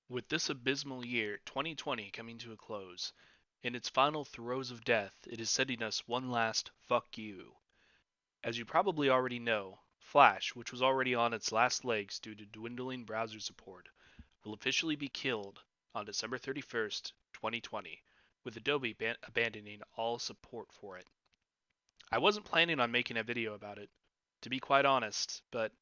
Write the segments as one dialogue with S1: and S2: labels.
S1: With this abysmal year, 2020, coming to a close, in its final throes of death, it is sending us one last fuck you. As you probably already know, Flash, which was already on its last legs due to dwindling browser support, will officially be killed on December 31st, 2020, with Adobe abandoning all support for it. I wasn't planning on making a video about it, to be quite honest, but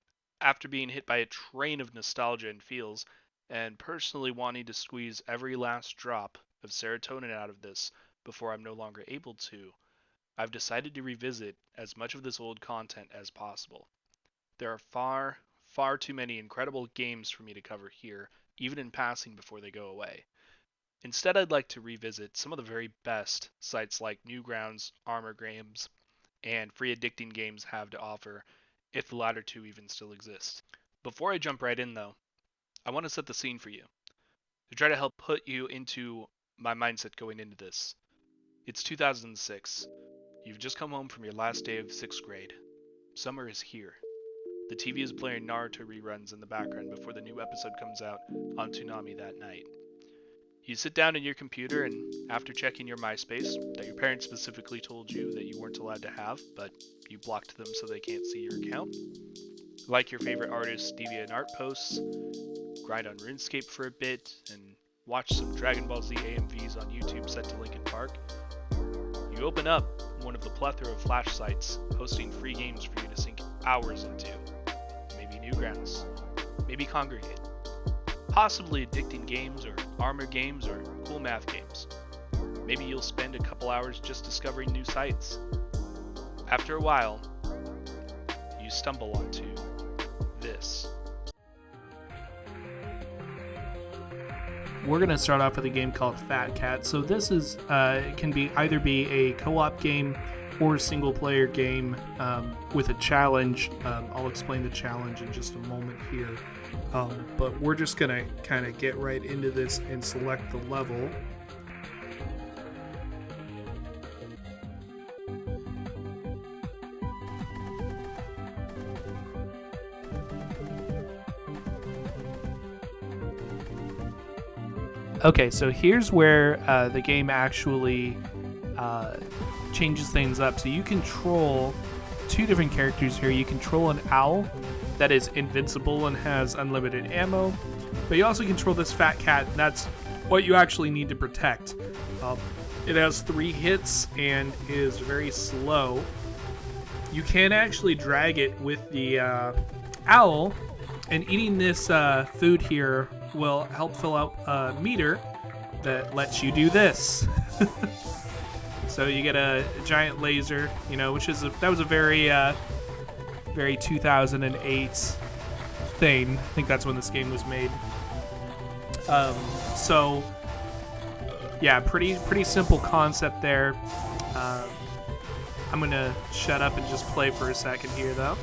S1: after being hit by a train of nostalgia and feels, and personally wanting to squeeze every last drop of serotonin out of this before I'm no longer able to, I've decided to revisit as much of this old content as possible. There are far too many incredible games for me to cover here, even in passing before they go away. Instead, I'd like to revisit some of the very best sites like Newgrounds, Armor Games, and free addicting games have to offer, if the latter two even still exist. Before I jump right in, though, I want to set the scene for you to try to help put you into my mindset going into this. It's 2006. You've just come home from your last day of 6th grade. Summer is here. The TV is playing Naruto reruns in the background before the new episode comes out on Toonami that night. You sit down at your computer and, after checking your MySpace, that your parents specifically told you that you weren't allowed to have, but you blocked them so they can't see your account, like your favorite artist's DeviantArt posts, grind on RuneScape for a bit, and watch some Dragon Ball Z AMVs on YouTube set to Linkin Park, you open up one of the plethora of Flash sites hosting free games for you to sink hours into. Maybe Newgrounds, maybe Congregate, possibly addicting games or armor games or cool math games. Maybe you'll spend a couple hours just discovering new sites. After a while, you stumble onto this.
S2: We're gonna start off with a game called Fat Cat. So this is can be either be a co-op game or a single-player game with a challenge. I'll explain the challenge in just a moment here, but we're just gonna kind of get right into this and select the level. Okay, so here's where the game actually changes things up. So you control two different characters here. You control an owl that is invincible and has unlimited ammo, but you also control this fat cat, and that's what you actually need to protect. It has 3 hits and is very slow. You can actually drag it with the owl, and eating this food here will help fill out a meter that lets you do this. So you get a giant laser, which is that was a very 2008 thing. I think that's when this game was made. So yeah, pretty simple concept there. I'm gonna shut up and just play for a second here, though.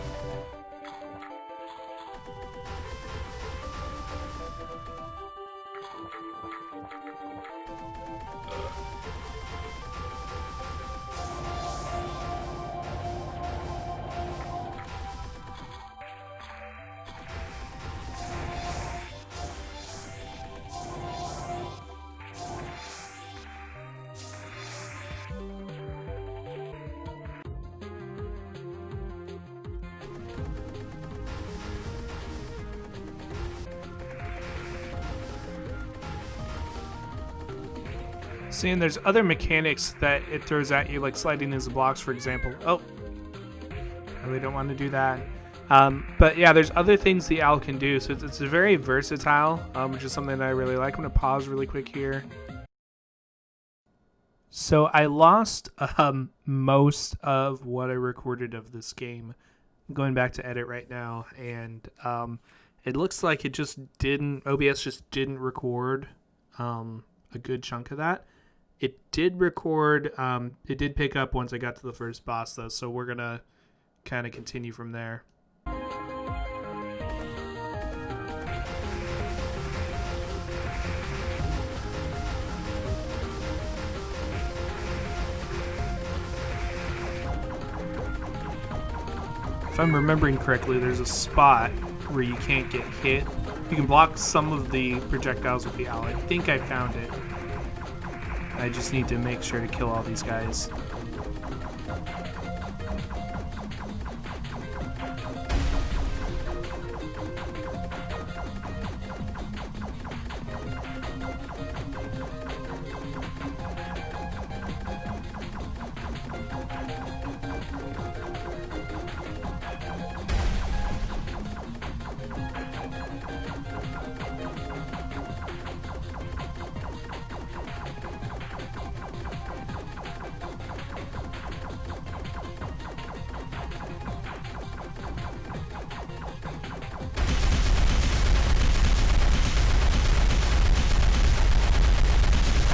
S2: Seeing there's other mechanics that it throws at you, like sliding into blocks, for example. Oh, I really don't want to do that. But yeah, there's other things the owl can do, so it's very versatile, which is something that I really like. I'm going to pause really quick here. So I lost most of what I recorded of this game. I'm going back to edit right now, and it looks like OBS just didn't record a good chunk of that. It did record, it did pick up once I got to the first boss, though, so we're going to kind of continue from there. If I'm remembering correctly, there's a spot where you can't get hit You can block some of the projectiles with the owl. I think I found it. I just need to make sure to kill all these guys.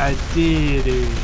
S2: I did it.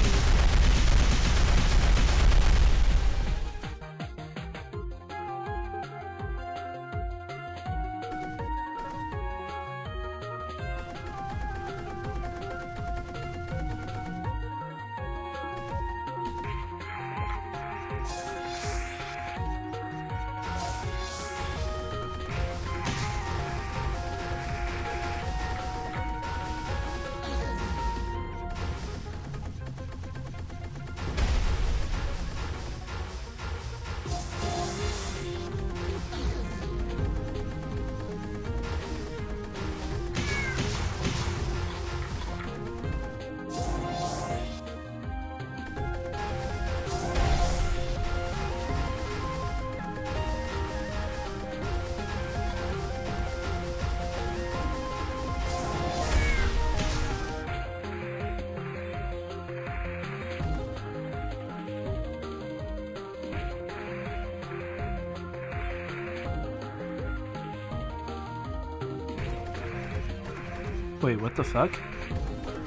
S2: Wait, what the fuck?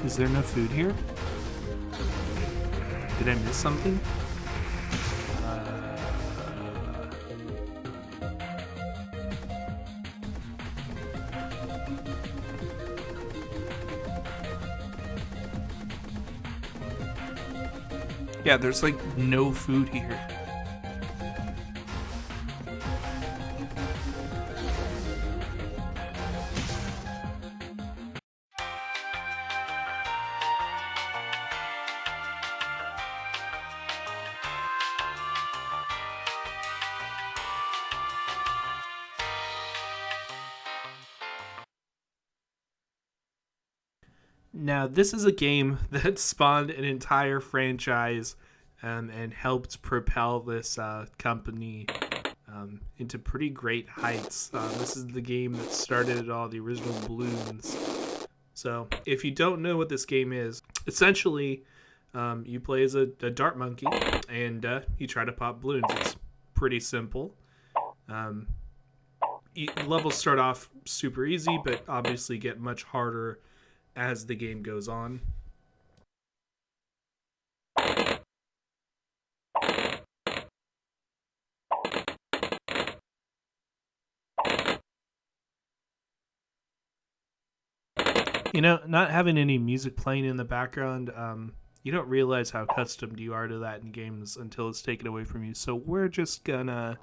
S2: Is there no food here? Did I miss something? Yeah, there's like no food here. Now, this is a game that spawned an entire franchise and helped propel this company into pretty great heights. This is the game that started it all, the original Balloons. So, if you don't know what this game is, essentially, you play as a dart monkey and you try to pop balloons. It's pretty simple. Levels start off super easy, but obviously get much harder as the game goes on. You know, not having any music playing in the background, you don't realize how accustomed you are to that in games until it's taken away from you. So we're just gonna...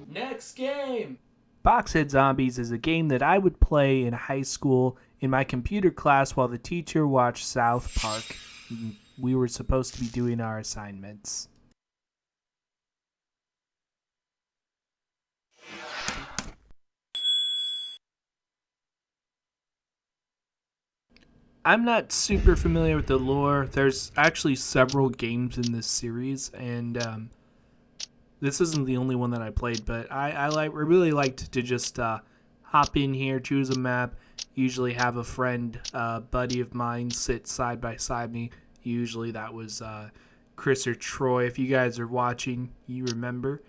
S2: Next game! Boxhead Zombies is a game that I would play in high school in my computer class while the teacher watched South Park. We were supposed to be doing our assignments. I'm not super familiar with the lore. There's actually several games in this series, and this isn't the only one that I played, but I really liked to just hop in here, choose a map, usually have a friend, buddy of mine, sit side by side me. Usually that was Chris or Troy. If you guys are watching, you remember.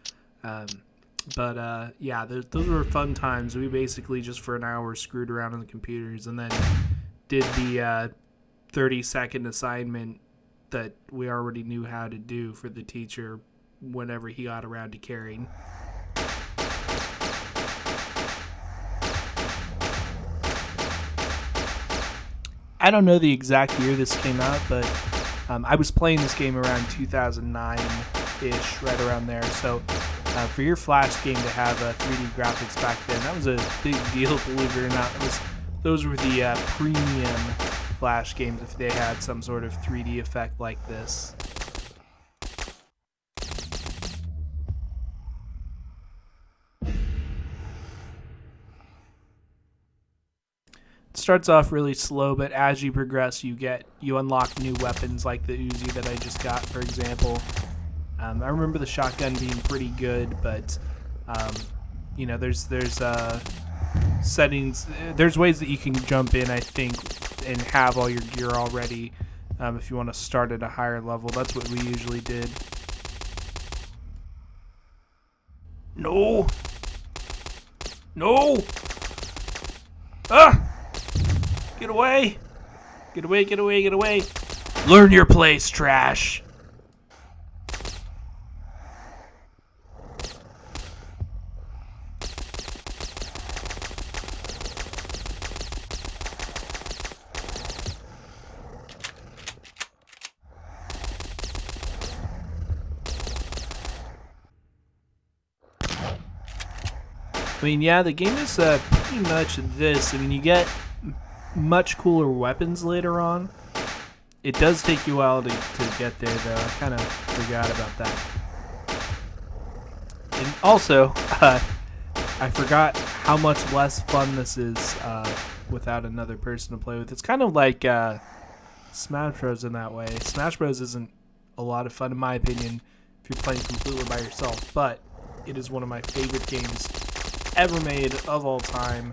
S2: Yeah, those were fun times. We basically just for an hour screwed around on the computers and then did the 30-second assignment that we already knew how to do for the teacher whenever he got around to caring. I don't know the exact year this came out, but I was playing this game around 2009-ish, right around there. So for your Flash game to have 3D graphics back then, that was a big deal, believe it or not. Those were the premium Flash games if they had some sort of 3D effect like this. It starts off really slow, but as you progress, you unlock new weapons like the Uzi that I just got, for example. I remember the shotgun being pretty good, but there's settings. There's ways that you can jump in, I think, and have all your gear already. If you want to start at a higher level, that's what we usually did. No! Ah! Get away! Get away! Learn your place, trash! I mean, yeah, the game is pretty much this. I mean, you get much cooler weapons later on. It does take you a while to get there, though. I kind of forgot about that. And also, I forgot how much less fun this is without another person to play with. It's kind of like Smash Bros. In that way. Smash Bros. Isn't a lot of fun, in my opinion, if you're playing completely by yourself, but it is one of my favorite games ever made of all time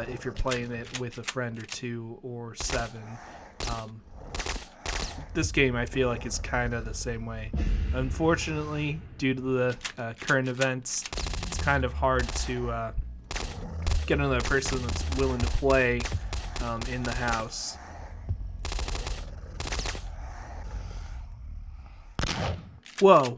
S2: if you're playing it with a friend or two or seven. This game, I feel like, is kind of the same way. Unfortunately, due to the current events, it's kind of hard to get another person that's willing to play in the house. Whoa.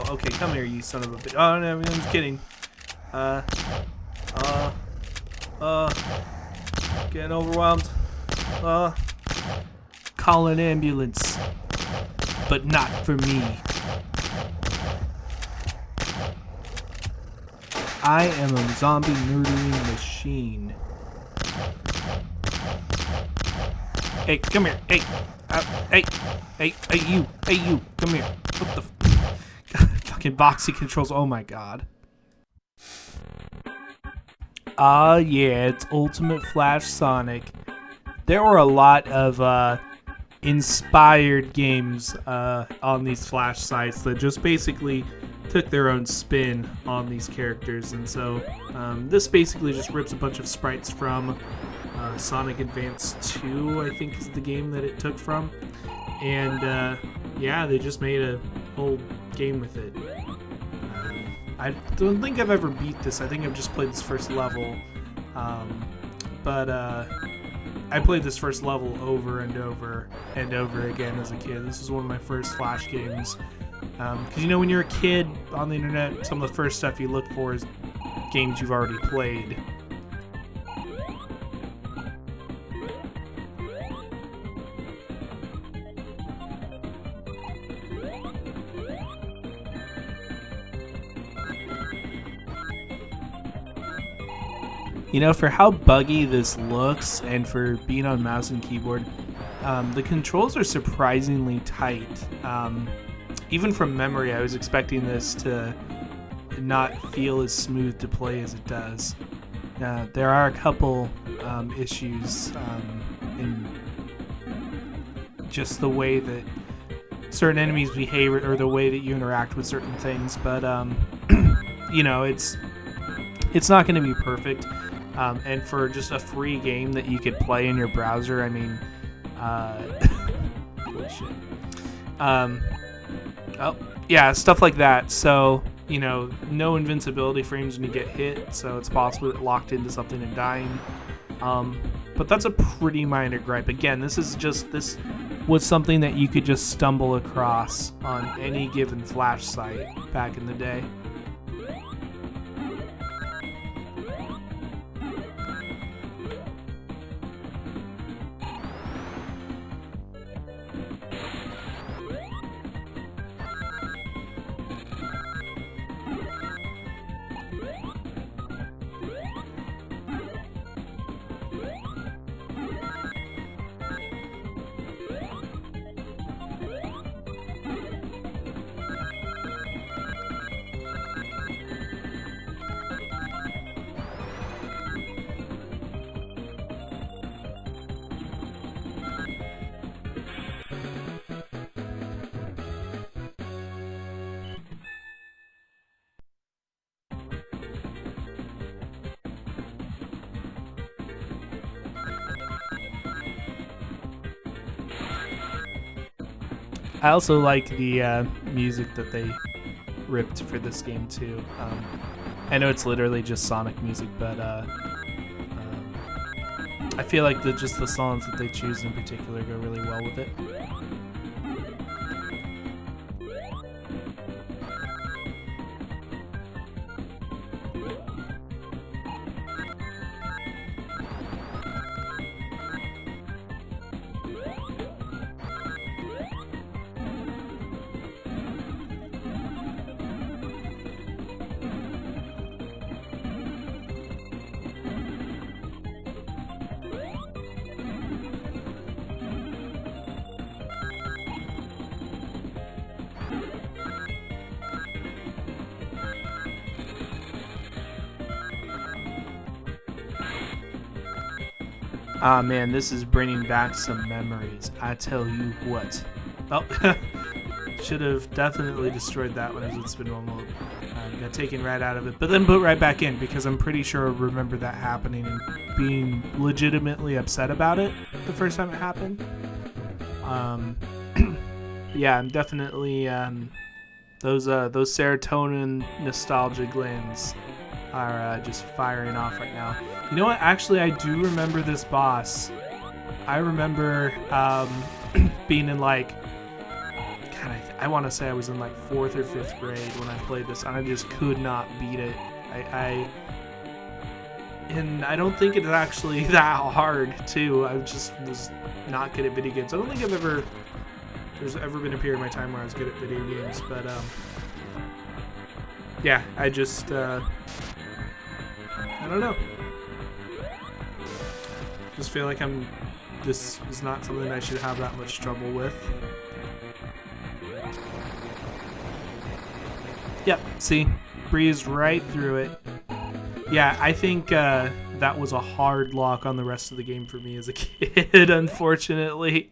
S2: Okay, come here, you son of a bitch. Oh, no, I'm just kidding. Getting overwhelmed. Call an ambulance. But not for me. I am a zombie murdering machine. Hey, come here. Hey, hey, you, come here. What the? God, fucking boxy controls. Oh my god. Yeah, it's Ultimate Flash Sonic. There were a lot of inspired games on these Flash sites that just basically took their own spin on these characters, and so this basically just rips a bunch of sprites from Sonic Advance 2, I think is the game that it took from, and yeah, they just made a whole game with it. I don't think I've ever beat this. I think I've just played this first level, but I played this first level over and over and over again as a kid. This was one of my first Flash games. Because you know, when you're a kid on the internet, some of the first stuff you look for is games you've already played. You know, for how buggy this looks and for being on mouse and keyboard, the controls are surprisingly tight. Even from memory, I was expecting this to not feel as smooth to play as it does. There are a couple issues in just the way that certain enemies behave or the way that you interact with certain things, but you know, it's not going to be perfect. And for just a free game that you could play in your browser, I mean, holy shit. Oh, yeah, stuff like that. So, you know, no invincibility frames when you get hit, so it's possible to get locked into something and dying. But that's a pretty minor gripe. Again, this was something that you could just stumble across on any given Flash site back in the day. I also like the music that they ripped for this game too. I know it's literally just Sonic music, but I feel like just the songs that they choose in particular go really well with it. Ah man, this is bringing back some memories. I tell you what. Oh, should have definitely destroyed that one as it's been one mode. Got taken right out of it, but then put right back in because I'm pretty sure I remember that happening and being legitimately upset about it the first time it happened. Yeah, I'm definitely those serotonin nostalgia glands are just firing off right now. You know what? Actually, I do remember this boss. I remember being in like, God, I want to say I was in like 4th or 5th grade when I played this, and I just could not beat it. And I don't think it's actually that hard too. I just was not good at video games. I don't think there's ever been a period of my time where I was good at video games, but yeah, I just I don't know. Just feel like this is not something I should have that much trouble with. Yep, see? Breezed right through it. Yeah, I think that was a hard lock on the rest of the game for me as a kid, unfortunately.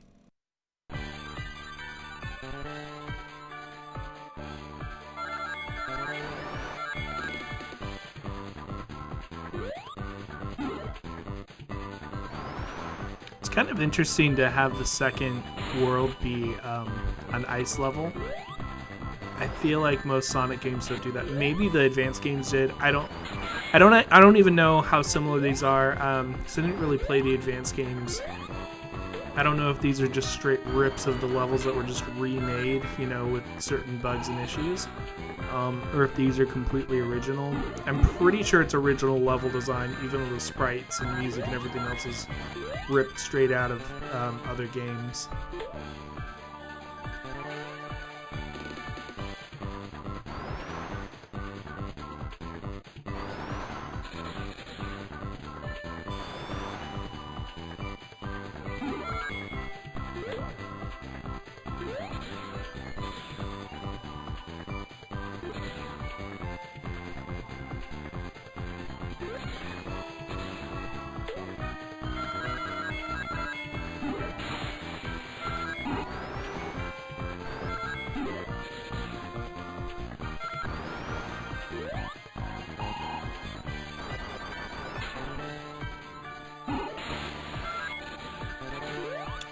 S2: It's kind of interesting to have the second world be an ice level. I feel like most Sonic games don't do that. Maybe the advanced games did. I don't even know how similar these are. Because I didn't really play the advanced games. I don't know if these are just straight rips of the levels that were just remade, you know, with certain bugs and issues, or if these are completely original. I'm pretty sure it's original level design, even though the sprites and music and everything else is ripped straight out of other games.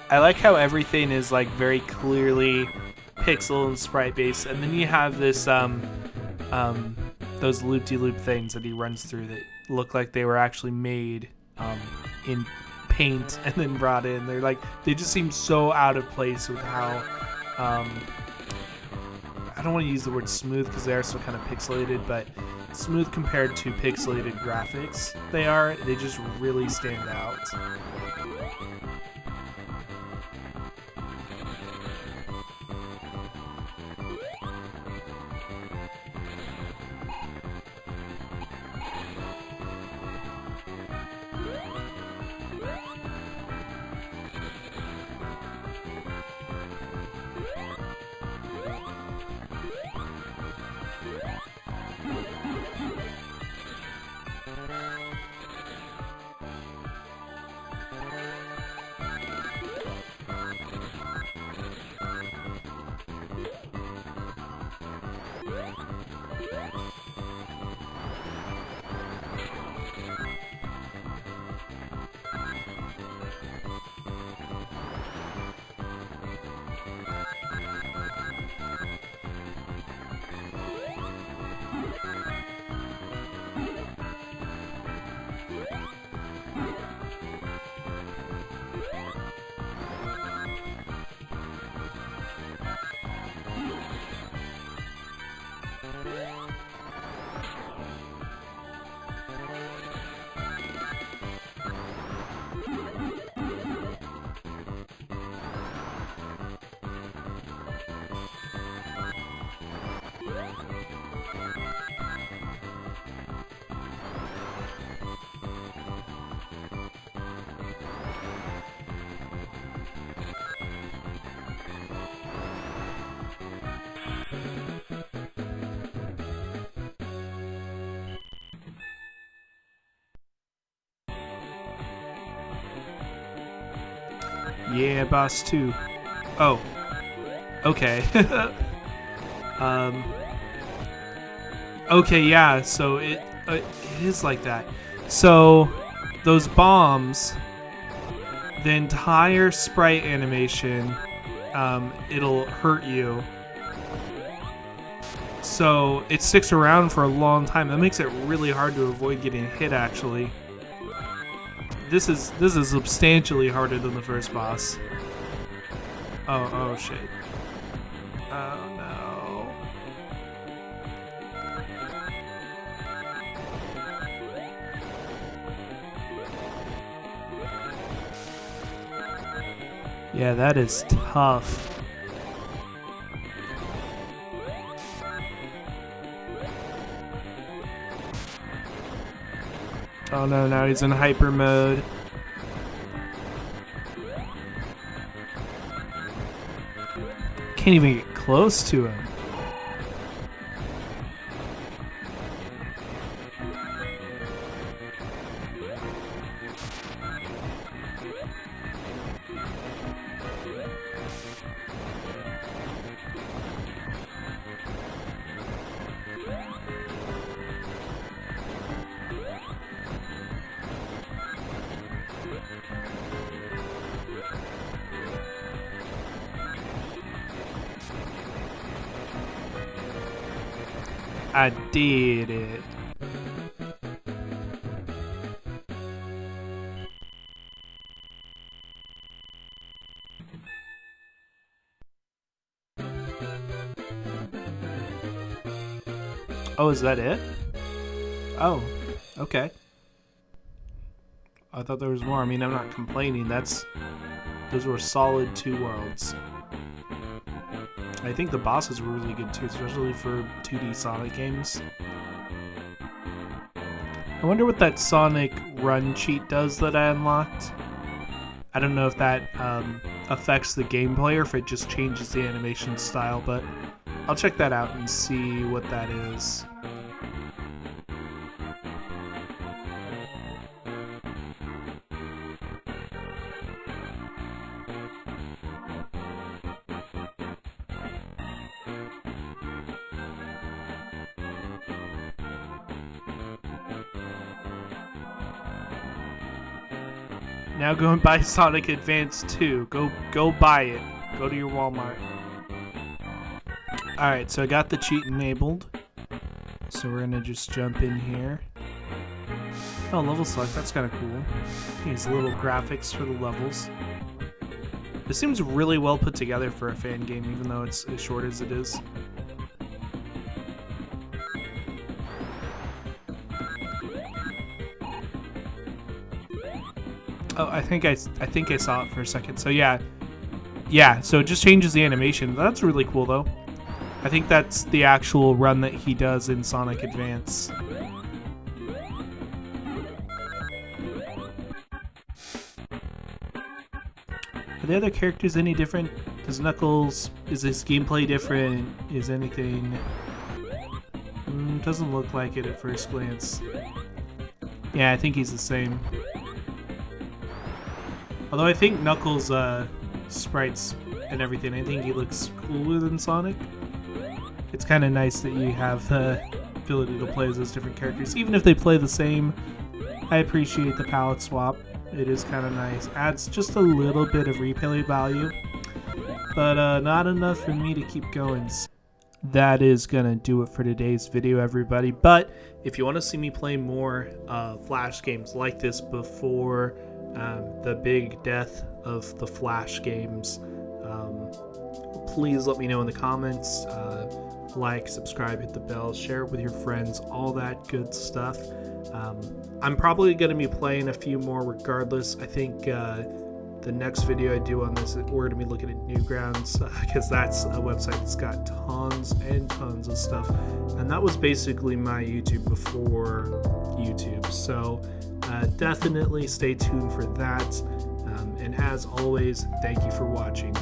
S2: I like how everything is like very clearly pixel and sprite based, and then you have this those loop-de-loop things that he runs through that look like they were actually made in paint and then brought in. They just seem so out of place with how I don't want to use the word smooth because they are so kind of pixelated, but smooth compared to pixelated graphics they just really stand out. Yeah, boss 2. Oh. Okay. Okay, yeah, so it is like that. So, those bombs, the entire sprite animation, it'll hurt you. So, it sticks around for a long time. That makes it really hard to avoid getting hit, actually. This is substantially harder than the first boss. Oh shit. Oh no. Yeah, that is tough. Oh no, now he's in hyper mode. Can't even get close to him. I did it. Oh, is that it? Oh, okay. I thought there was more. I mean, I'm not complaining. Those were solid 2 worlds. I think the bosses were really good too, especially for 2D Sonic games. I wonder what that Sonic run cheat does that I unlocked. I don't know if that affects the gameplay or if it just changes the animation style, but I'll check that out and see what that is. Now go and buy Sonic Advance 2. Go buy it. Go to your Walmart. Alright, so I got the cheat enabled. So we're gonna just jump in here. Oh, level select, that's kinda cool. These little graphics for the levels. This seems really well put together for a fan game, even though it's as short as it is. Oh, I think I saw it for a second. So yeah, so it just changes the animation. That's really cool though. I think that's the actual run that he does in Sonic Advance. Are the other characters any different? Does Knuckles, is his gameplay different? Is anything... doesn't look like it at first glance. Yeah, I think he's the same. Although I think Knuckles' sprites and everything, I think he looks cooler than Sonic. It's kind of nice that you have the ability to play as those different characters. Even if they play the same, I appreciate the palette swap. It is kind of nice. Adds just a little bit of replay value, but not enough for me to keep going. That is going to do it for today's video, everybody. But if you want to see me play more Flash games like this before the big death of the Flash games, please let me know in the comments. Like, subscribe, hit the bell, share it with your friends, all that good stuff. I'm probably going to be playing a few more regardless. I think the next video I do on this, we're going to be looking at Newgrounds, because that's a website that's got tons and tons of stuff. And that was basically my YouTube before YouTube. So definitely stay tuned for that. And as always, thank you for watching.